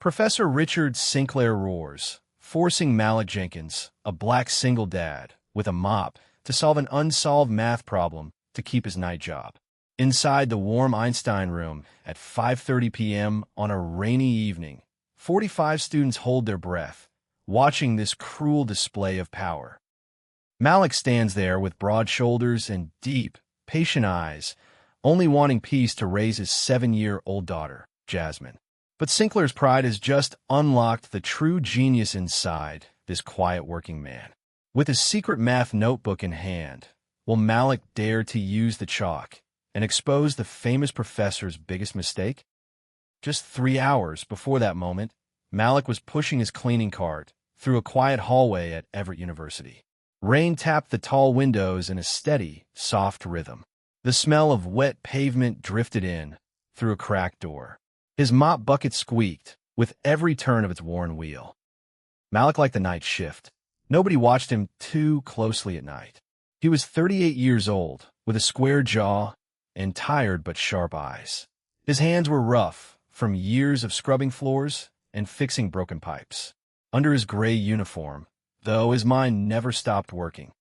Professor Richard Sinclair roars, forcing Malik Jenkins, a black single dad, with a mop, to solve an unsolved math problem to keep his night job. Inside the warm Einstein room at 5:30 p.m. on a rainy evening, 45 students hold their breath, watching this cruel display of power. Malik stands there with broad shoulders and deep, patient eyes, only wanting peace to raise his 7-year-old daughter, Jasmine. But Sinclair's pride has just unlocked the true genius inside this quiet working man. With his secret math notebook in hand, will Malik dare to use the chalk and expose the famous professor's biggest mistake? Just 3 hours before that moment, Malik was pushing his cleaning cart through a quiet hallway at Everett University. Rain tapped the tall windows in a steady, soft rhythm. The smell of wet pavement drifted in through a cracked door. His mop bucket squeaked with every turn of its worn wheel. Malik liked the night shift. Nobody watched him too closely at night. He was 38 years old, with a square jaw and tired but sharp eyes. His hands were rough from years of scrubbing floors and fixing broken pipes. Under his gray uniform, though, his mind never stopped working.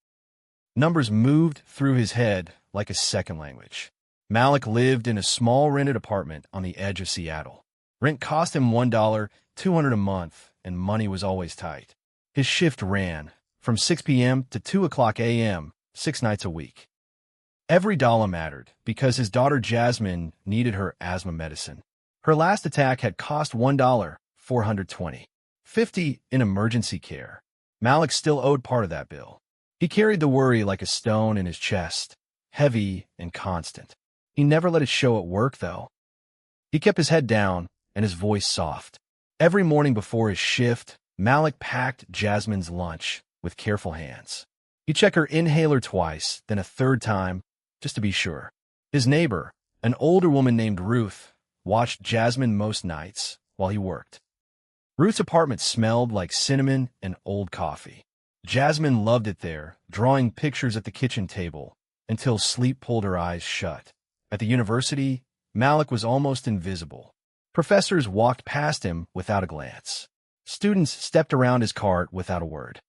Numbers moved through his head like a second language. Malik lived in a small rented apartment on the edge of Seattle. Rent cost him $1.200 a month, and money was always tight. His shift ran from 6 p.m. to 2 o'clock a.m., 6 nights a week. Every dollar mattered because his daughter Jasmine needed her asthma medicine. Her last attack had cost $1,420.50 in emergency care. Malik still owed part of that bill. He carried the worry like a stone in his chest, heavy and constant. He never let it show at work, though. He kept his head down and his voice soft. Every morning before his shift, Malik packed Jasmine's lunch with careful hands. He checked her inhaler twice, then a third time, just to be sure. His neighbor, an older woman named Ruth, watched Jasmine most nights while he worked. Ruth's apartment smelled like cinnamon and old coffee. Jasmine loved it there, drawing pictures at the kitchen table until sleep pulled her eyes shut. At the university, Malik was almost invisible. Professors walked past him without a glance. Students stepped around his cart without a word.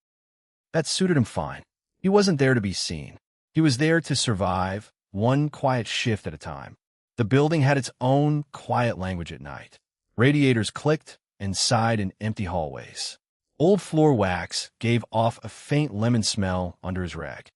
That suited him fine. He wasn't there to be seen. He was there to survive, one quiet shift at a time. The building had its own quiet language at night. Radiators clicked and sighed in empty hallways. Old floor wax gave off a faint lemon smell under his rag.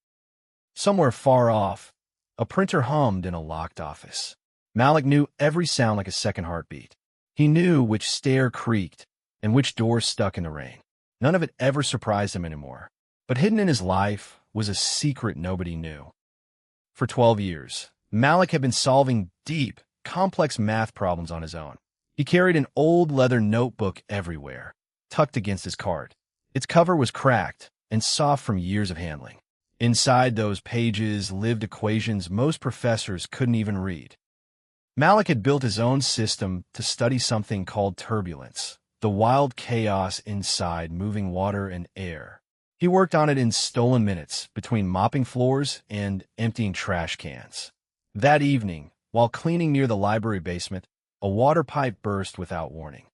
Somewhere far off, a printer hummed in a locked office. Malik knew every sound like a second heartbeat. He knew which stair creaked and which door stuck in the rain. None of it ever surprised him anymore. But hidden in his life was a secret nobody knew. For 12 years, Malik had been solving deep, complex math problems on his own. He carried an old leather notebook everywhere, tucked against his cart. Its cover was cracked and soft from years of handling. Inside those pages lived equations most professors couldn't even read. Malik had built his own system to study something called turbulence, the wild chaos inside moving water and air. He worked on it in stolen minutes between mopping floors and emptying trash cans. That evening, while cleaning near the library basement, a water pipe burst without warning.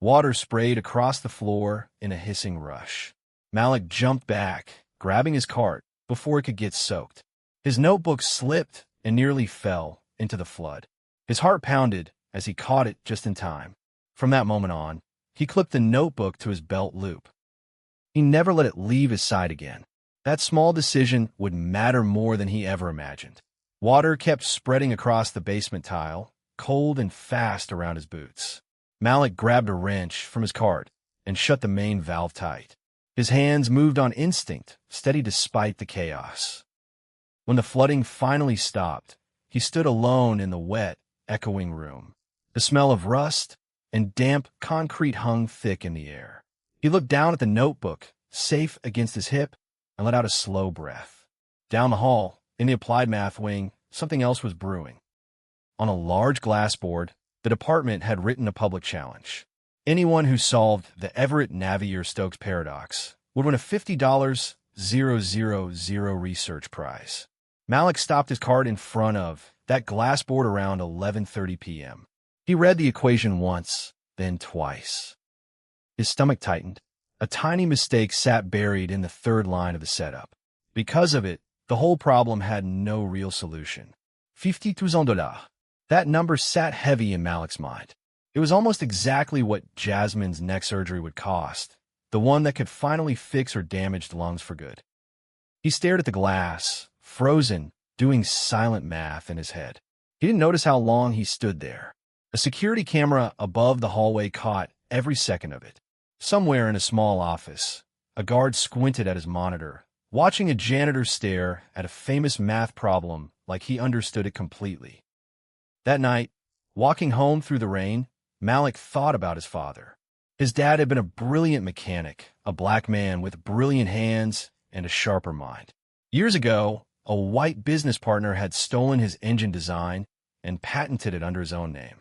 Water sprayed across the floor in a hissing rush. Malik jumped back, grabbing his cart before it could get soaked. His notebook slipped and nearly fell into the flood. His heart pounded as he caught it just in time. From that moment on, he clipped the notebook to his belt loop. He never let it leave his side again. That small decision would matter more than he ever imagined. Water kept spreading across the basement tile, cold and fast around his boots. Malik grabbed a wrench from his cart and shut the main valve tight. His hands moved on instinct, steady despite the chaos. When the flooding finally stopped, he stood alone in the wet, echoing room. The smell of rust and damp concrete hung thick in the air. He looked down at the notebook, safe against his hip, and let out a slow breath. Down the hall, in the applied math wing, something else was brewing. On a large glass board, the department had written a public challenge. Anyone who solved the Everett-Navier-Stokes paradox would win a $50,000 research prize. Malik stopped his cart in front of that glass board around 11:30 p.m. He read the equation once, then twice. His stomach tightened. A tiny mistake sat buried in the third line of the setup. Because of it, the whole problem had no real solution. $50,000. That number sat heavy in Malik's mind. It was almost exactly what Jasmine's neck surgery would cost, the one that could finally fix her damaged lungs for good. He stared at the glass, frozen, doing silent math in his head. He didn't notice how long he stood there. A security camera above the hallway caught every second of it. Somewhere in a small office, a guard squinted at his monitor, watching a janitor stare at a famous math problem like he understood it completely. That night, walking home through the rain, Malik thought about his father. His dad had been a brilliant mechanic, a black man with brilliant hands and a sharper mind. Years ago, a white business partner had stolen his engine design and patented it under his own name.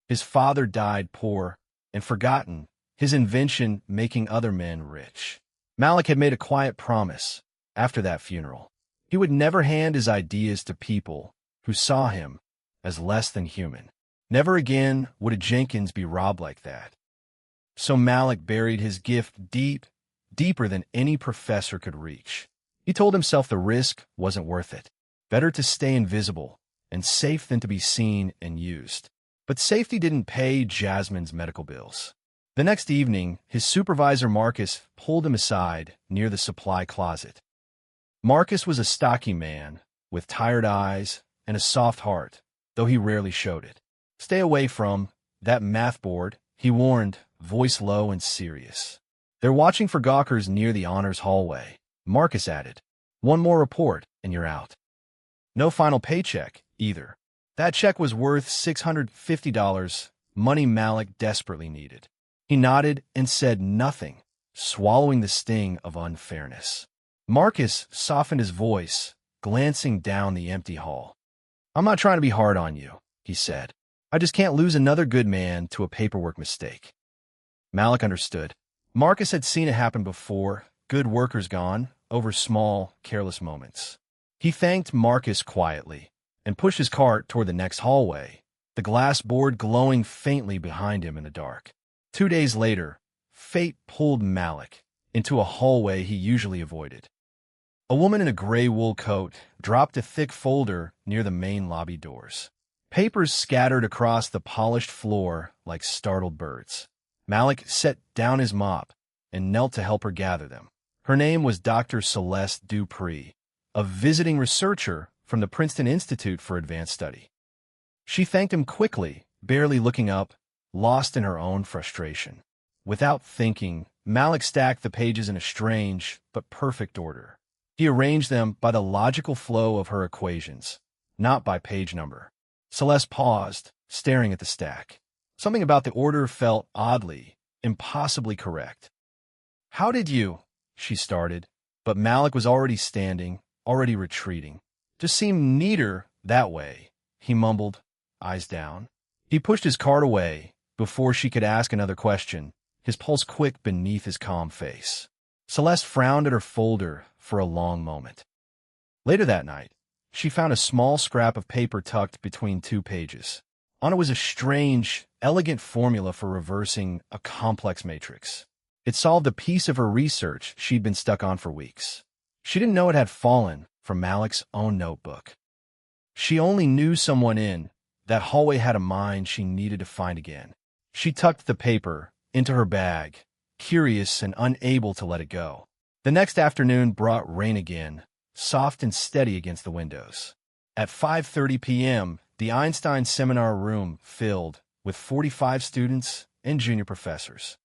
His father died poor and forgotten, his invention making other men rich. Malik had made a quiet promise after that funeral. He would never hand his ideas to people who saw him as less than human. Never again would a Jenkins be robbed like that. So Malik buried his gift deeper than any professor could reach. He told himself the risk wasn't worth it. Better to stay invisible and safe than to be seen and used. But safety didn't pay Jasmine's medical bills. The next evening, his supervisor Marcus pulled him aside near the supply closet. Marcus was a stocky man with tired eyes and a soft heart, though he rarely showed it. "Stay away from that math board," he warned, voice low and serious. "They're watching for gawkers near the honors hallway," Marcus added. "One more report, and you're out. No final paycheck, either." That check was worth $650, money Malik desperately needed. He nodded and said nothing, swallowing the sting of unfairness. Marcus softened his voice, glancing down the empty hall. "I'm not trying to be hard on you," he said. "I just can't lose another good man to a paperwork mistake." Malik understood. Marcus had seen it happen before, good workers gone, over small, careless moments. He thanked Marcus quietly and pushed his cart toward the next hallway, the glass board glowing faintly behind him in the dark. 2 days later, fate pulled Malik into a hallway he usually avoided. A woman in a gray wool coat dropped a thick folder near the main lobby doors. Papers scattered across the polished floor like startled birds. Malik set down his mop and knelt to help her gather them. Her name was Dr. Celeste Dupree, a visiting researcher from the Princeton Institute for Advanced Study. She thanked him quickly, barely looking up, lost in her own frustration. Without thinking, Malik stacked the pages in a strange but perfect order. He arranged them by the logical flow of her equations, not by page number. Celeste paused, staring at the stack. Something about the order felt oddly, impossibly correct. "How did you?" she started, but Malik was already standing, already retreating. "Just seemed neater that way," he mumbled, eyes down. He pushed his cart away before she could ask another question, his pulse quick beneath his calm face. Celeste frowned at her folder for a long moment. Later that night, she found a small scrap of paper tucked between 2 pages. On it was a strange, elegant formula for reversing a complex matrix. It solved a piece of her research she'd been stuck on for weeks. She didn't know it had fallen from Malik's own notebook. She only knew someone in that hallway had a mind she needed to find again. She tucked the paper into her bag, curious and unable to let it go. The next afternoon brought rain again, soft and steady against the windows. At 5:30 p.m., the Einstein seminar room filled with 45 students and junior professors.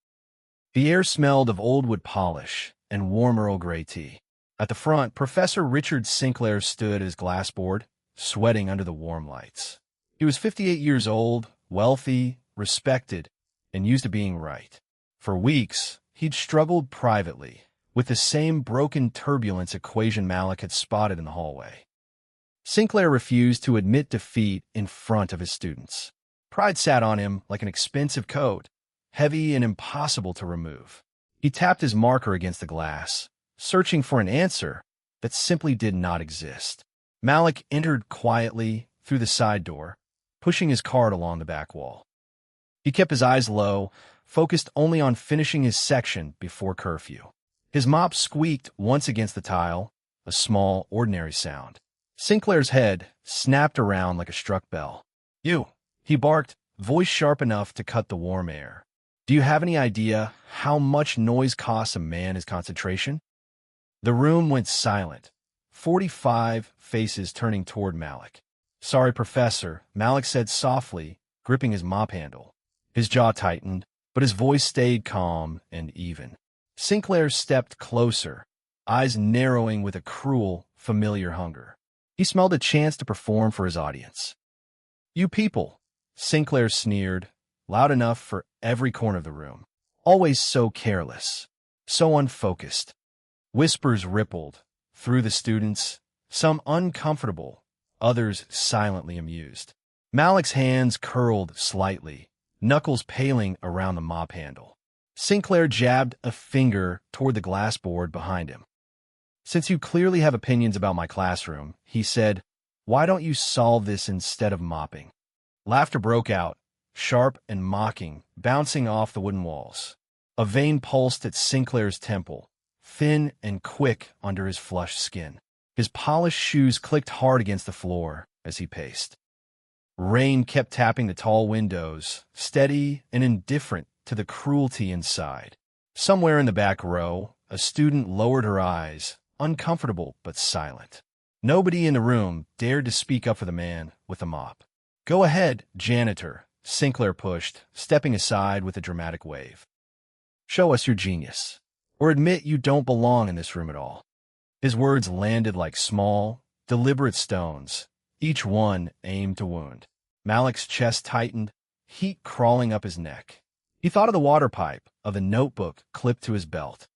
The air smelled of old wood polish and warm Earl Grey tea. At the front, Professor Richard Sinclair stood at his glassboard, sweating under the warm lights. He was 58 years old, wealthy, respected, and used to being right. For weeks, he'd struggled privately with the same broken turbulence equation Malik had spotted in the hallway. Sinclair refused to admit defeat in front of his students. Pride sat on him like an expensive coat, heavy and impossible to remove. He tapped his marker against the glass, searching for an answer that simply did not exist. Malik entered quietly through the side door, pushing his cart along the back wall. He kept his eyes low, focused only on finishing his section before curfew. His mop squeaked once against the tile, a small, ordinary sound. Sinclair's head snapped around like a struck bell. "You!" he barked, voice sharp enough to cut the warm air. "Do you have any idea how much noise costs a man his concentration?" The room went silent, 45 faces turning toward Malik. "Sorry, Professor," Malik said softly, gripping his mop handle. His jaw tightened, but his voice stayed calm and even. Sinclair stepped closer, eyes narrowing with a cruel, familiar hunger. He smelled a chance to perform for his audience. "You people," Sinclair sneered, loud enough for every corner of the room. "Always so careless, so unfocused." Whispers rippled through the students, some uncomfortable, others silently amused. Malik's hands curled slightly, knuckles paling around the mop handle. Sinclair jabbed a finger toward the glass board behind him. "Since you clearly have opinions about my classroom," he said, "why don't you solve this instead of mopping?" Laughter broke out, sharp and mocking, bouncing off the wooden walls. A vein pulsed at Sinclair's temple, thin and quick under his flushed skin. His polished shoes clicked hard against the floor as he paced. Rain kept tapping the tall windows, steady and indifferent to the cruelty inside. Somewhere in the back row, a student lowered her eyes, uncomfortable but silent. Nobody in the room dared to speak up for the man with the mop. "Go ahead, Janitor," Sinclair pushed, stepping aside with a dramatic wave. "Show us your genius, or admit you don't belong in this room at all." His words landed like small, deliberate stones, each one aimed to wound. Malik's chest tightened, heat crawling up his neck. He thought of the water pipe, of the notebook clipped to his belt.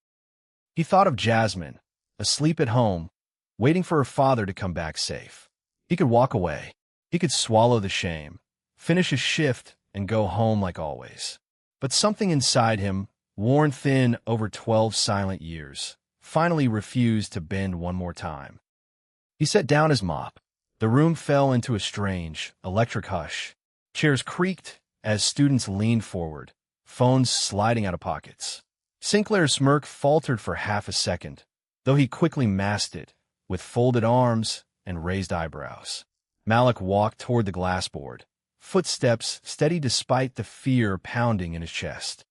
He thought of Jasmine, asleep at home, waiting for her father to come back safe. He could walk away. He could swallow the shame, finish his shift, and go home like always. But something inside him, worn thin over 12 silent years, finally refused to bend one more time. He set down his mop. The room fell into a strange, electric hush. Chairs creaked as students leaned forward, phones sliding out of pockets. Sinclair's smirk faltered for half a second, though he quickly masked it with folded arms and raised eyebrows. Malik walked toward the glass board, footsteps steady despite the fear pounding in his chest.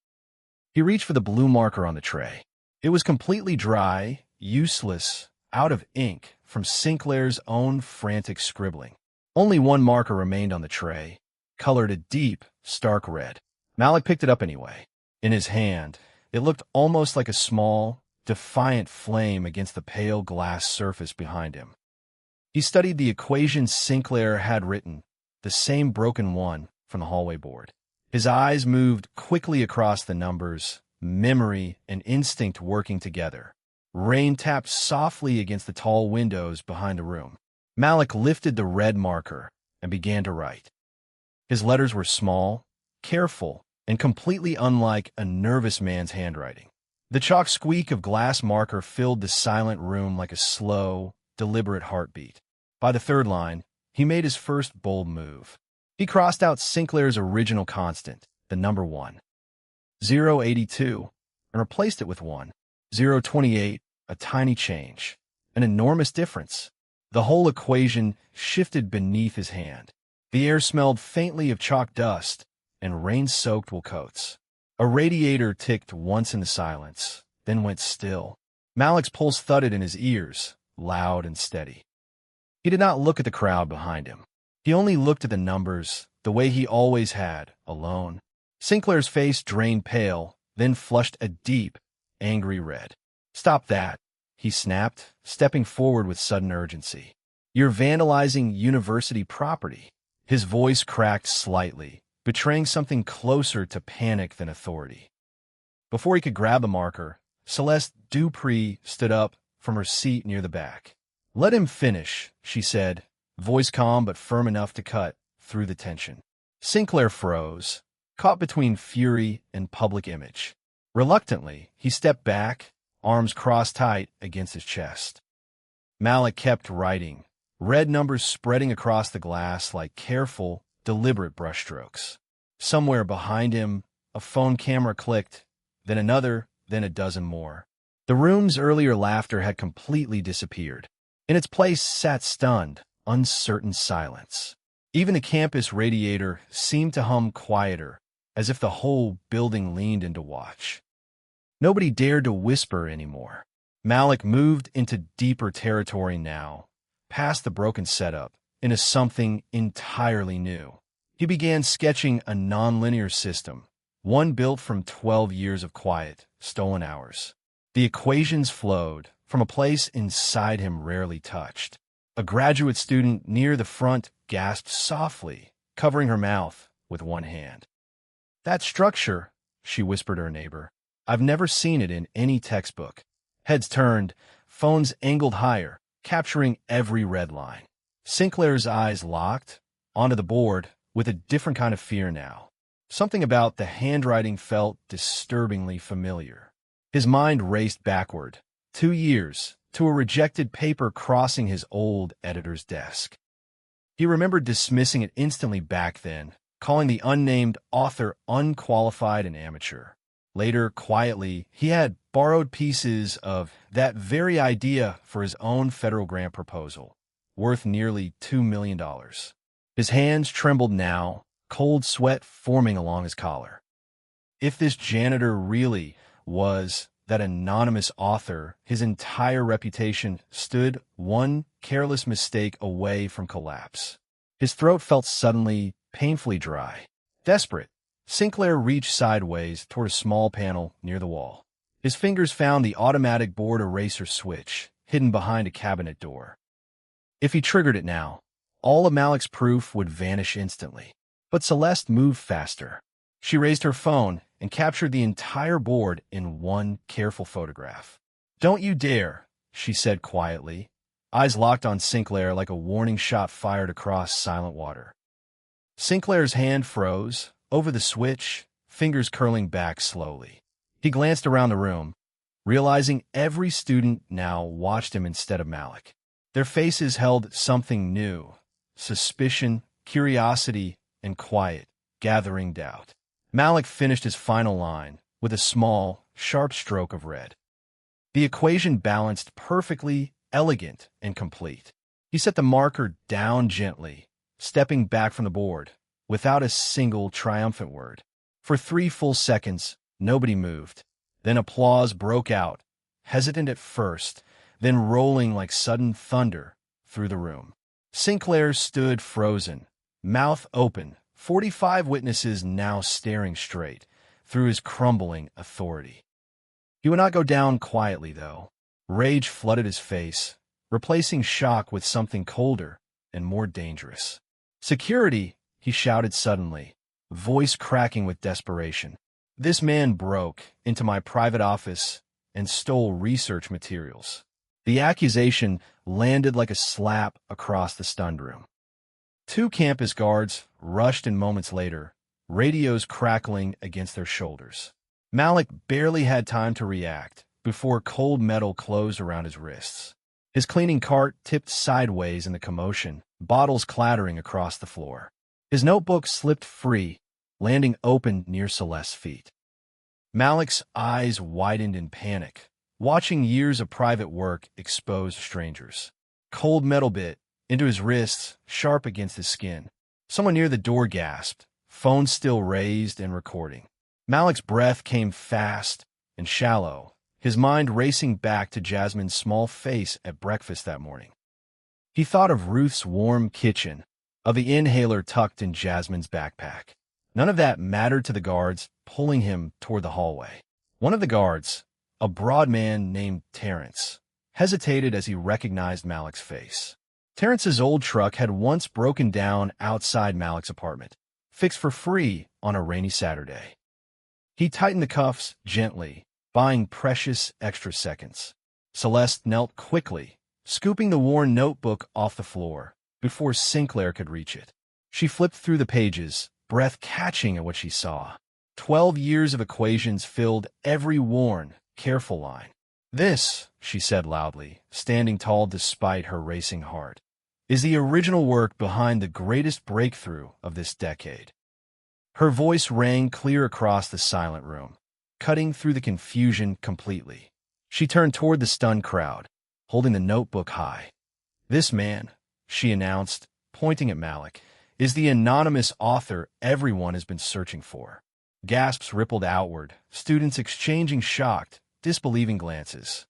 He reached for the blue marker on the tray. It was completely dry, useless, out of ink from Sinclair's own frantic scribbling. Only one marker remained on the tray, colored a deep, stark red. Malik picked it up anyway. In his hand, it looked almost like a small, defiant flame against the pale glass surface behind him. He studied the equation Sinclair had written, the same broken one from the hallway board. His eyes moved quickly across the numbers, memory and instinct working together. Rain tapped softly against the tall windows behind the room. Malik lifted the red marker and began to write. His letters were small, careful, and completely unlike a nervous man's handwriting. The chalk squeak of glass marker filled the silent room like a slow, deliberate heartbeat. By the third line, he made his first bold move. He crossed out Sinclair's original constant, the number 1. 082, and replaced it with 1. 028, a tiny change, an enormous difference. The whole equation shifted beneath his hand. The air smelled faintly of chalk dust and rain-soaked wool coats. A radiator ticked once in the silence, then went still. Malik's pulse thudded in his ears, loud and steady. He did not look at the crowd behind him. He only looked at the numbers, the way he always had, alone. Sinclair's face drained pale, then flushed a deep, angry red. "Stop that," he snapped, stepping forward with sudden urgency. "You're vandalizing university property." His voice cracked slightly, betraying something closer to panic than authority. Before he could grab the marker, Celeste Dupree stood up from her seat near the back. "Let him finish," she said, voice calm but firm enough to cut through the tension. Sinclair froze, caught between fury and public image. Reluctantly, he stepped back, arms crossed tight against his chest. Malik kept writing, red numbers spreading across the glass like careful, deliberate brushstrokes. Somewhere behind him, a phone camera clicked, then another, then a dozen more. The room's earlier laughter had completely disappeared. In its place sat stunned, uncertain silence. Even the campus radiator seemed to hum quieter, as if the whole building leaned in to watch. Nobody dared to whisper anymore. Malik moved into deeper territory now, past the broken setup, into something entirely new. He began sketching a nonlinear system, one built from 12 years of quiet, stolen hours. The equations flowed from a place inside him rarely touched. A graduate student near the front gasped softly, covering her mouth with one hand. "That structure," she whispered to her neighbor. "I've never seen it in any textbook." Heads turned, phones angled higher, capturing every red line. Sinclair's eyes locked onto the board with a different kind of fear now. Something about the handwriting felt disturbingly familiar. His mind raced backward, 2 years, to a rejected paper crossing his old editor's desk. He remembered dismissing it instantly back then, calling the unnamed author unqualified and amateur. Later, quietly, he had borrowed pieces of that very idea for his own federal grant proposal, worth nearly $2 million. His hands trembled now, cold sweat forming along his collar. If this janitor really was that anonymous author, his entire reputation stood one careless mistake away from collapse. His throat felt suddenly painfully dry. Desperate, Sinclair reached sideways toward a small panel near the wall. His fingers found the automatic board eraser switch, hidden behind a cabinet door. If he triggered it now, all of Malik's proof would vanish instantly. But Celeste moved faster. She raised her phone and captured the entire board in one careful photograph. "Don't you dare," she said quietly, eyes locked on Sinclair like a warning shot fired across silent water. Sinclair's hand froze over the switch, fingers curling back slowly. He glanced around the room, realizing every student now watched him instead of Malik. Their faces held something new: suspicion, curiosity, and quiet, gathering doubt. Malik finished his final line with a small, sharp stroke of red. The equation balanced perfectly, elegant, and complete. He set the marker down gently, stepping back from the board, without a single triumphant word. For 3 full seconds, nobody moved. Then applause broke out, hesitant at first, then rolling like sudden thunder through the room. Sinclair stood frozen, mouth open, 45 witnesses now staring straight through his crumbling authority. He would not go down quietly, though. Rage flooded his face, replacing shock with something colder and more dangerous. "Security!" he shouted suddenly, voice cracking with desperation. "This man broke into my private office and stole research materials." The accusation landed like a slap across the stunned room. 2 campus guards rushed in moments later, radios crackling against their shoulders. Malik barely had time to react before cold metal closed around his wrists. His cleaning cart tipped sideways in the commotion, bottles clattering across the floor. His notebook slipped free, landing open near Celeste's feet. Malik's eyes widened in panic, watching years of private work expose strangers. Cold metal bit into his wrists, sharp against his skin. Someone near the door gasped, phone still raised and recording. Malik's breath came fast and shallow, his mind racing back to Jasmine's small face at breakfast that morning. He thought of Ruth's warm kitchen, of the inhaler tucked in Jasmine's backpack. None of that mattered to the guards pulling him toward the hallway. One of the guards, a broad man named Terrence, hesitated as he recognized Malik's face. Terrence's old truck had once broken down outside Malik's apartment, fixed for free on a rainy Saturday. He tightened the cuffs gently, buying precious extra seconds. Celeste knelt quickly, scooping the worn notebook off the floor before Sinclair could reach it. She flipped through the pages, breath catching at what she saw. 12 years of equations filled every worn, careful line. "This," she said loudly, standing tall despite her racing heart, "is the original work behind the greatest breakthrough of this decade." Her voice rang clear across the silent room, cutting through the confusion completely. She turned toward the stunned crowd, holding the notebook high. "This man," she announced, pointing at Malik, "is the anonymous author everyone has been searching for." Gasps rippled outward, students exchanging shocked, disbelieving glances.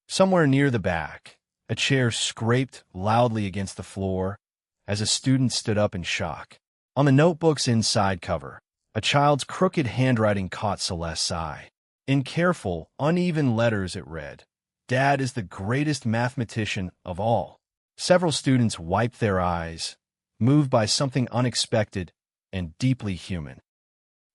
Somewhere near the back, a chair scraped loudly against the floor as a student stood up in shock. On the notebook's inside cover, a child's crooked handwriting caught Celeste's eye. In careful, uneven letters it read, "Dad is the greatest mathematician of all." Several students wiped their eyes, moved by something unexpected and deeply human.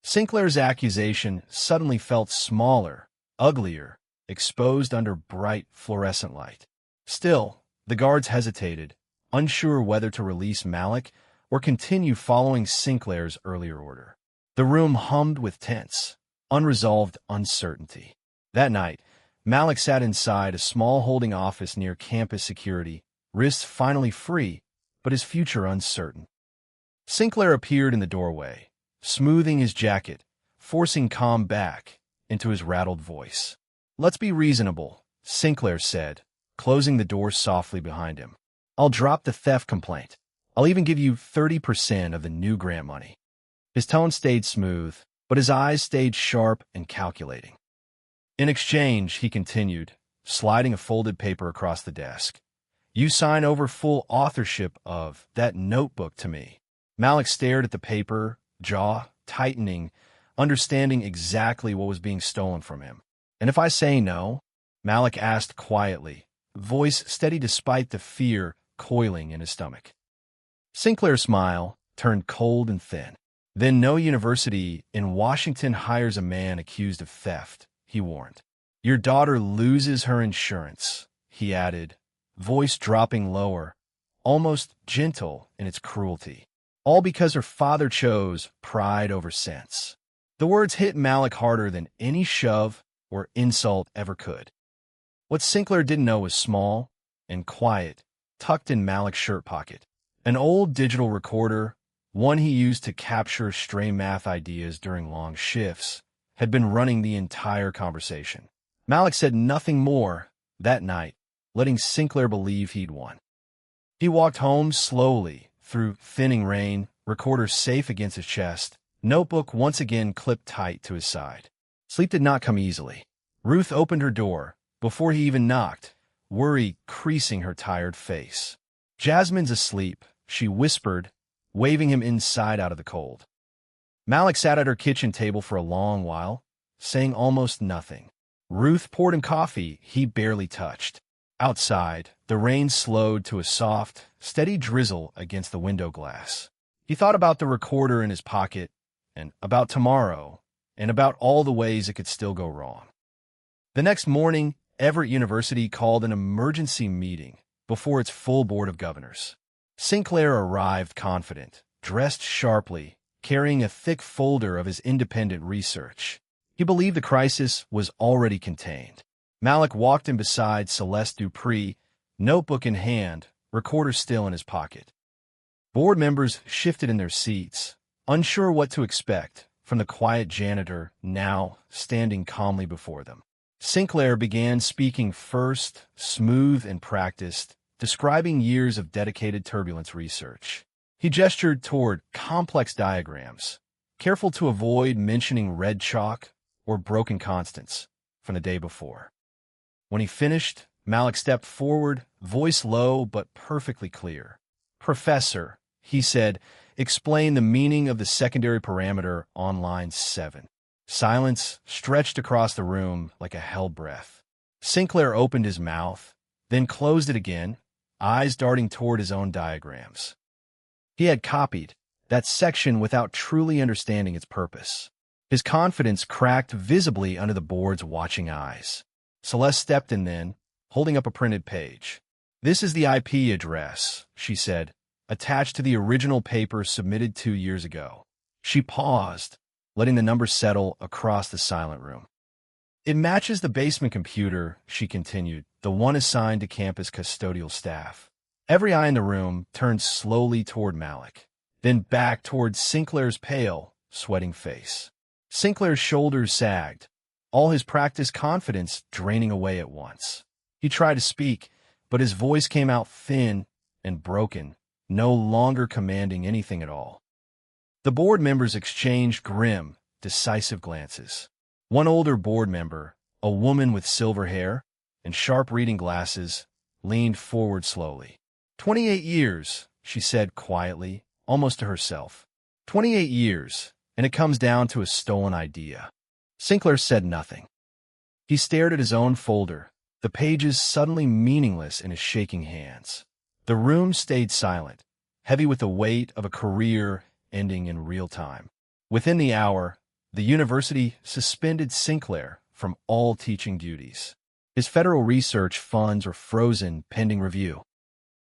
Sinclair's accusation suddenly felt smaller, uglier, exposed under bright fluorescent light. Still, the guards hesitated, unsure whether to release Malik or continue following Sinclair's earlier order. The room hummed with tense, unresolved uncertainty. That night, Malik sat inside a small holding office near campus security, wrists finally free, but his future uncertain. Sinclair appeared in the doorway, smoothing his jacket, forcing calm back into his rattled voice. "Let's be reasonable," Sinclair said, closing the door softly behind him. "I'll drop the theft complaint. I'll even give you 30% of the new grant money." His tone stayed smooth, but his eyes stayed sharp and calculating. "In exchange," he continued, sliding a folded paper across the desk, "you sign over full authorship of that notebook to me." Malik stared at the paper, jaw tightening, understanding exactly what was being stolen from him. "And if I say no?" Malik asked quietly, voice steady despite the fear coiling in his stomach. Sinclair's smile turned cold and thin. "Then no university in Washington hires a man accused of theft," he warned. "Your daughter loses her insurance," he added, voice dropping lower, almost gentle in its cruelty. "All because her father chose pride over sense." The words hit Malik harder than any shove or insult ever could. What Sinclair didn't know was small and quiet, tucked in Malik's shirt pocket. An old digital recorder, one he used to capture stray math ideas during long shifts, had been running the entire conversation. Malik said nothing more that night, letting Sinclair believe he'd won. He walked home slowly through thinning rain, recorder safe against his chest, notebook once again clipped tight to his side. Sleep did not come easily. Ruth opened her door before he even knocked, worry creasing her tired face. "Jasmine's asleep," she whispered, waving him inside out of the cold. Malik sat at her kitchen table for a long while, saying almost nothing. Ruth poured him coffee he barely touched. Outside, the rain slowed to a soft, steady drizzle against the window glass. He thought about the recorder in his pocket, and about tomorrow, and about all the ways it could still go wrong. The next morning, Everett University called an emergency meeting before its full board of governors. Sinclair arrived confident, dressed sharply, carrying a thick folder of his independent research. He believed the crisis was already contained. Malik walked in beside Celeste Dupree, notebook in hand, recorder still in his pocket. Board members shifted in their seats, unsure what to expect from the quiet janitor now standing calmly before them. Sinclair began speaking first, smooth and practiced, describing years of dedicated turbulence research. He gestured toward complex diagrams, careful to avoid mentioning red chalk or broken constants from the day before. When he finished, Malik stepped forward, voice low but perfectly clear. "Professor," he said, "explain the meaning of the secondary parameter on line 7. Silence stretched across the room like a held breath. Sinclair opened his mouth, then closed it again, eyes darting toward his own diagrams. He had copied that section without truly understanding its purpose. His confidence cracked visibly under the board's watching eyes. Celeste stepped in then, holding up a printed page. "This is the IP address," she said, "attached to the original paper submitted 2 years ago." She paused, letting the number settle across the silent room. "It matches the basement computer," she continued, "the one assigned to campus custodial staff." Every eye in the room turned slowly toward Malik, then back toward Sinclair's pale, sweating face. Sinclair's shoulders sagged, all his practiced confidence draining away at once. He tried to speak, but his voice came out thin and broken, no longer commanding anything at all. The board members exchanged grim, decisive glances. One older board member, a woman with silver hair and sharp reading glasses, leaned forward slowly. 28 years, she said quietly, almost to herself. 28 years, and it comes down to a stolen idea. Sinclair said nothing. He stared at his own folder, the pages suddenly meaningless in his shaking hands. The room stayed silent, heavy with the weight of a career ending in real time. Within the hour, the university suspended Sinclair from all teaching duties. His federal research funds were frozen pending review.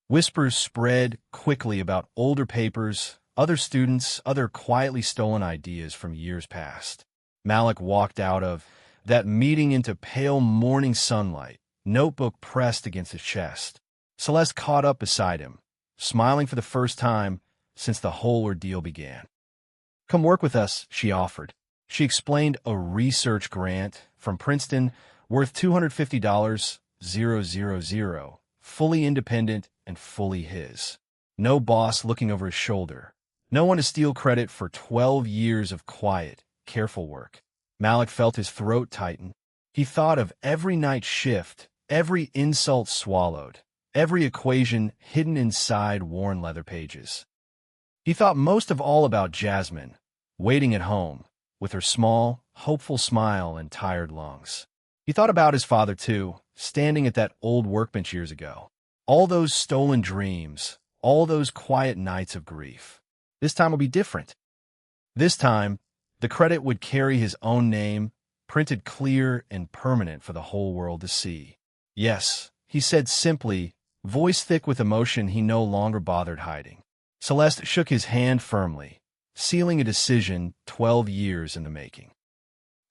Whispers spread quickly about older papers, other students, other quietly stolen ideas from years past. Malik walked out of that meeting into pale morning sunlight, notebook pressed against his chest. Celeste caught up beside him, smiling for the first time since the whole ordeal began. "Come work with us," she offered. She explained a research grant from Princeton worth $250, fully independent and fully his. No boss looking over his shoulder. No one to steal credit for 12 years of quiet, careful work. Malik felt his throat tighten. He thought of every night shift, every insult swallowed, every equation hidden inside worn leather pages. He thought most of all about Jasmine, waiting at home, with her small, hopeful smile and tired lungs. He thought about his father, too, standing at that old workbench years ago. All those stolen dreams, all those quiet nights of grief. This time will be different. This time, the credit would carry his own name, printed clear and permanent for the whole world to see. "Yes," he said simply, voice thick with emotion he no longer bothered hiding. Celeste shook his hand firmly, sealing a decision 12 years in the making.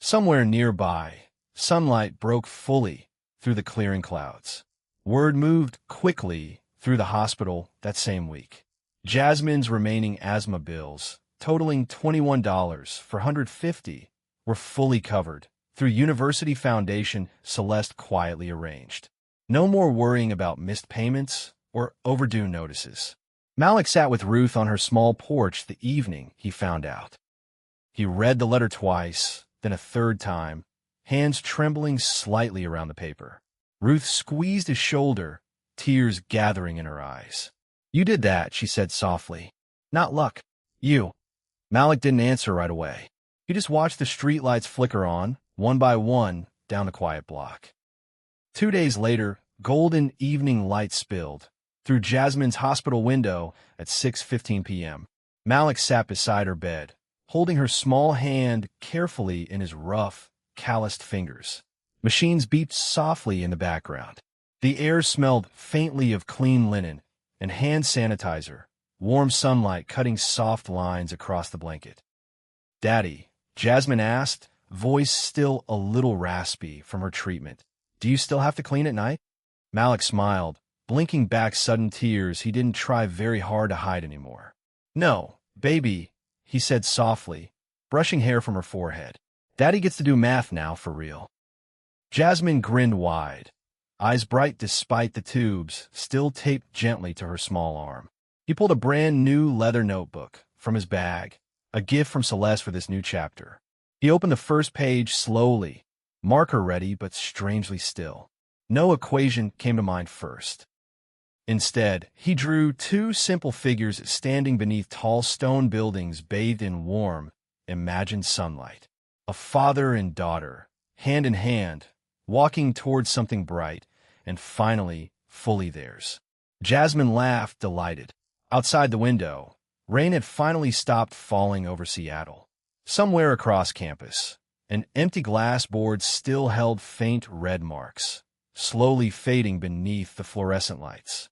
Somewhere nearby, sunlight broke fully through the clearing clouds. Word moved quickly through the hospital that same week. Jasmine's remaining asthma bills, totaling $21 for $150, were fully covered through University Foundation Celeste quietly arranged. No more worrying about missed payments or overdue notices. Malik sat with Ruth on her small porch the evening he found out. He read the letter twice, then a third time, hands trembling slightly around the paper. Ruth squeezed his shoulder, tears gathering in her eyes. "You did that," she said softly. "Not luck. You." Malik didn't answer right away. He just watched the streetlights flicker on, one by one, down the quiet block. 2 days later, golden evening light spilled through Jasmine's hospital window at 6:15 p.m. Malik sat beside her bed, holding her small hand carefully in his rough, calloused fingers. Machines beeped softly in the background. The air smelled faintly of clean linen and hand sanitizer, warm sunlight cutting soft lines across the blanket. "Daddy," Jasmine asked, voice still a little raspy from her treatment. "Do you still have to clean at night?" Malik smiled, blinking back sudden tears he didn't try very hard to hide anymore. "No, baby," he said softly, brushing hair from her forehead. "Daddy gets to do math now for real." Jasmine grinned wide, eyes bright despite the tubes still taped gently to her small arm. He pulled a brand new leather notebook from his bag, a gift from Celeste for this new chapter. He opened the first page slowly, marker ready but strangely still. No equation came to mind first. Instead, he drew two simple figures standing beneath tall stone buildings bathed in warm, imagined sunlight. A father and daughter, hand in hand, walking towards something bright, and finally, fully theirs. Jasmine laughed, delighted. Outside the window, rain had finally stopped falling over Seattle. Somewhere across campus, an empty glass board still held faint red marks, slowly fading beneath the fluorescent lights.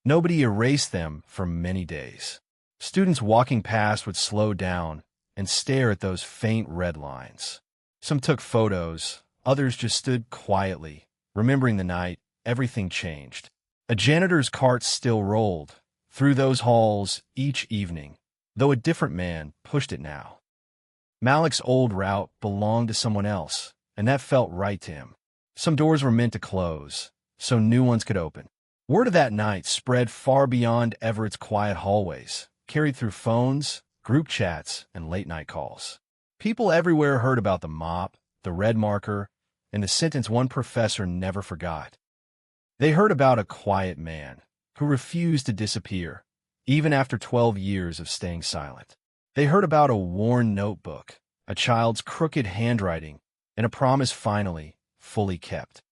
Nobody erased them for many days. Students walking past would slow down and stare at those faint red lines. Some took photos, others just stood quietly, remembering the night everything changed. A janitor's cart still rolled through those halls each evening, though a different man pushed it now. Malik's old route belonged to someone else, and that felt right to him. Some doors were meant to close, so new ones could open. Word of that night spread far beyond Everett's quiet hallways, carried through phones, group chats, and late-night calls. People everywhere heard about the mop, the red marker, and the sentence one professor never forgot. They heard about a quiet man who refused to disappear, even after 12 years of staying silent. They heard about a worn notebook, a child's crooked handwriting, and a promise finally, fully kept.